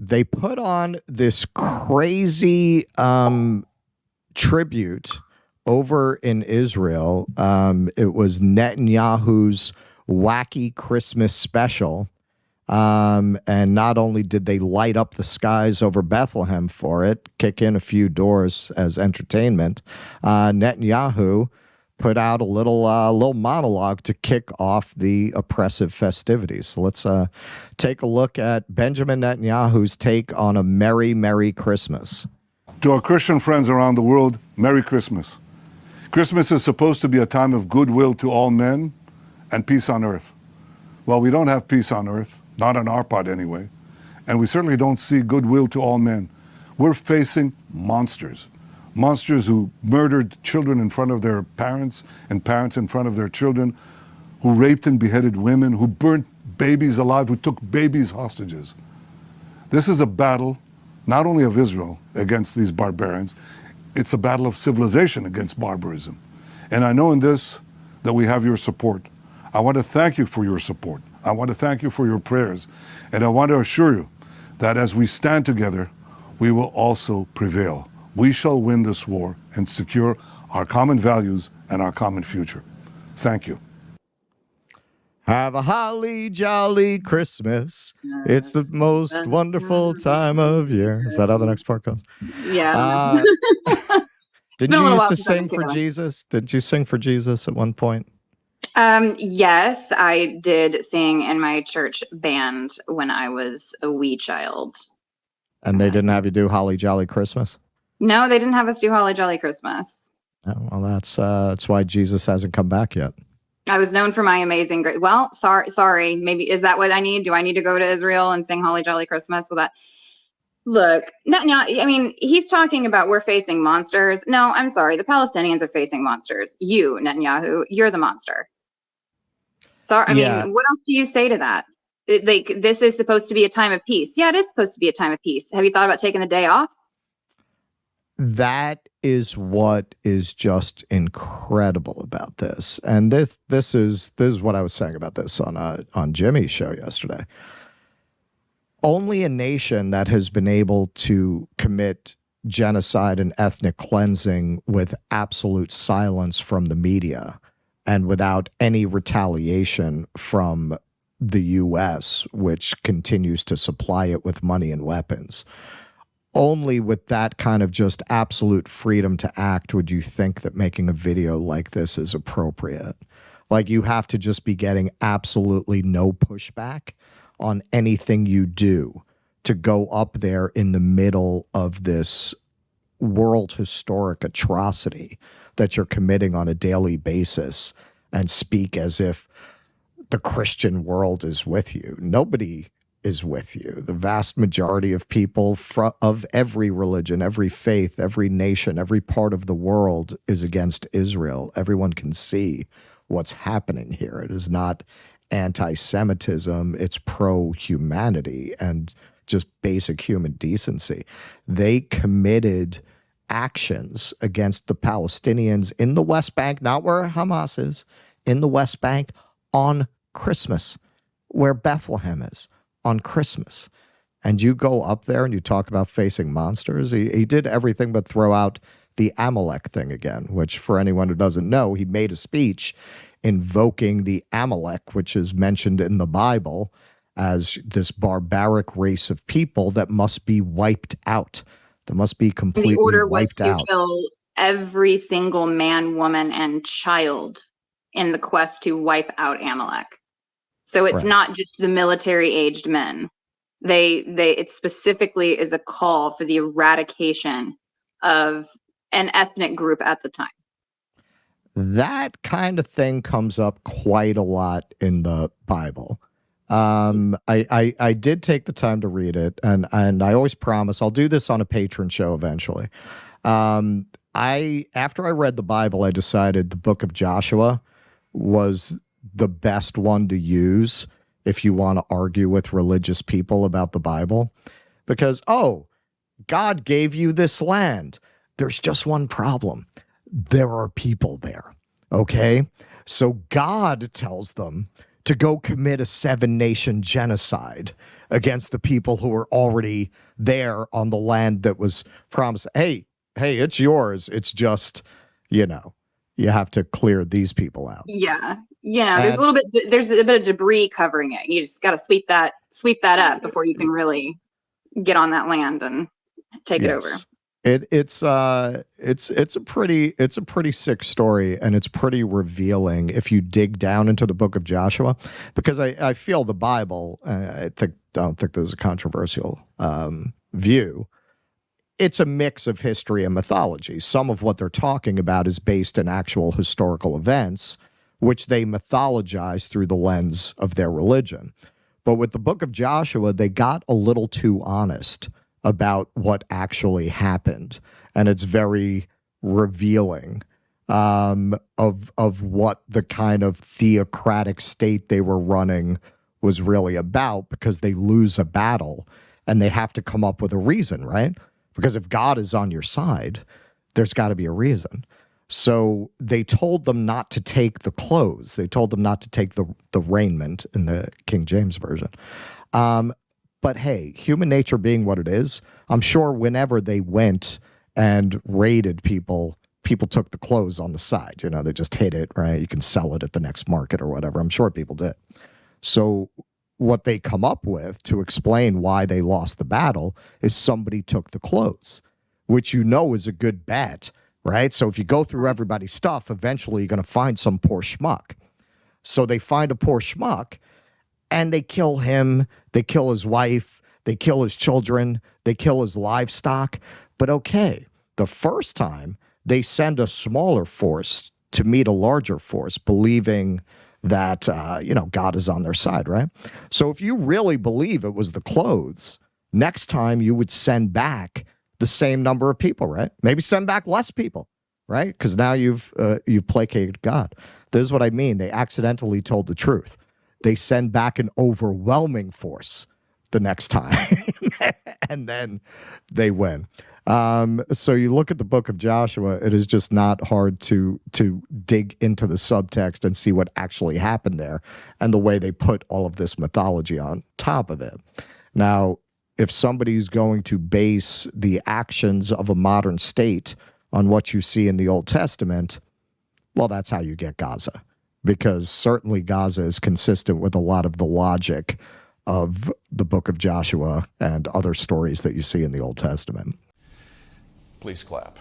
they put on this crazy tribute over in Israel. It was Netanyahu's wacky Christmas special. And not only did they light up the skies over Bethlehem for it, kick in a few doors as entertainment, Netanyahu put out a little monologue to kick off the oppressive festivities. So let's take a look at Benjamin Netanyahu's take on a Merry, Merry Christmas. To our Christian friends around the world, Merry Christmas. Christmas is supposed to be a time of goodwill to all men and peace on earth. Well, we don't have peace on earth, not on our part anyway, and we certainly don't see goodwill to all men. We're facing monsters who murdered children in front of their parents and parents in front of their children, who raped and beheaded women, who burnt babies alive, who took babies hostages. This is a battle not only of Israel against these barbarians, it's a battle of civilization against barbarism. And I know in this that we have your support. I want to thank you for your support. I want to thank you for your prayers. And I want to assure you that as we stand together, we will also prevail. We shall win this war and secure our common values and our common future. Thank you. Have a holly jolly Christmas. It's the most wonderful time of year. Is that how the next part goes? Yeah. Didn't you used to sing for Jesus? Didn't you sing for Jesus at one point? Yes, I did sing in my church band when I was a wee child. And they didn't have you do Holly Jolly Christmas? No, they didn't have us do Holly Jolly Christmas. Oh, well, that's why Jesus hasn't come back yet. I was known for my amazing grace. Well, sorry. Maybe is that what I need? Do I need to go to Israel and sing Holly Jolly Christmas? Will that look? Netanyahu, I mean, he's talking about we're facing monsters. No, I'm sorry. The Palestinians are facing monsters. You, Netanyahu, you're the monster. Sorry, I mean, what else do you say to that? This is supposed to be a time of peace. Yeah, it is supposed to be a time of peace. Have you thought about taking the day off? That is what is just incredible about this. And this is what I was saying about this on Jimmy's show yesterday. Only a nation that has been able to commit genocide and ethnic cleansing with absolute silence from the media and without any retaliation from the U.S., which continues to supply it with money and weapons. Only with that kind of just absolute freedom to act would you think that making a video like this is appropriate. Like, you have to just be getting absolutely no pushback on anything you do to go up there in the middle of this world historic atrocity that you're committing on a daily basis and speak as if the Christian world is with you. Nobody is with you. The vast majority of people of every religion, every faith, every nation, every part of the world is against Israel. Everyone can see what's happening here. It is not anti-Semitism. It's pro-humanity and just basic human decency. They committed actions against the Palestinians in the West Bank, not where Hamas is, in the West Bank on Christmas, where Bethlehem is. On Christmas. And you go up there and you talk about facing monsters. He did everything but throw out the Amalek thing again, which, for anyone who doesn't know, he made a speech invoking the Amalek, which is mentioned in the Bible as this barbaric race of people that must be wiped out. That must be completely wiped out. The order was to kill every single man, woman, and child in the quest to wipe out Amalek. So it's not just the military-aged men. It specifically is a call for the eradication of an ethnic group at the time. That kind of thing comes up quite a lot in the Bible. I did take the time to read it, and I always promise I'll do this on a patron show eventually. After I read the Bible, I decided the book of Joshua was the best one to use if you want to argue with religious people about the Bible, because, God gave you this land. There's just one problem. There are people there. Okay. So God tells them to go commit a 7-nation genocide against the people who were already there on the land that was promised. Hey, it's yours. It's just, you have to clear these people out. Yeah. There's a bit of debris covering it. You just got to sweep that up before you can really get on that land and take it over. It's a pretty sick story, and it's pretty revealing if you dig down into the book of Joshua, because I feel the Bible, I don't think there's a controversial view. It's a mix of history and mythology. Some of what they're talking about is based in actual historical events, which they mythologize through the lens of their religion. But with the book of Joshua, they got a little too honest about what actually happened. And it's very revealing of what the kind of theocratic state they were running was really about, because they lose a battle and they have to come up with a reason, right? Because if God is on your side, there's got to be a reason. So they told them not to take the clothes. They told them not to take the raiment in the King James Version. But hey, human nature being what it is, I'm sure whenever they went and raided people took the clothes on the side. They just hid it, right? You can sell it at the next market or whatever. I'm sure people did. So what they come up with to explain why they lost the battle is somebody took the clothes, which is a good bet, right? So if you go through everybody's stuff, eventually you're going to find some poor schmuck. So they find a poor schmuck, and they kill him, they kill his wife, they kill his children, they kill his livestock. But okay, the first time they send a smaller force to meet a larger force, believing that, God is on their side, right? So if you really believe it was the clothes, next time you would send back the same number of people, right? Maybe send back less people, right? Because now you've placated God. This is what I mean. They accidentally told the truth. They send back an overwhelming force the next time, and then they win. So you look at the book of Joshua, it is just not hard to dig into the subtext and see what actually happened there and the way they put all of this mythology on top of it. Now, if somebody's going to base the actions of a modern state on what you see in the Old Testament, well, that's how you get Gaza, because certainly Gaza is consistent with a lot of the logic of the book of Joshua and other stories that you see in the Old Testament. Please clap.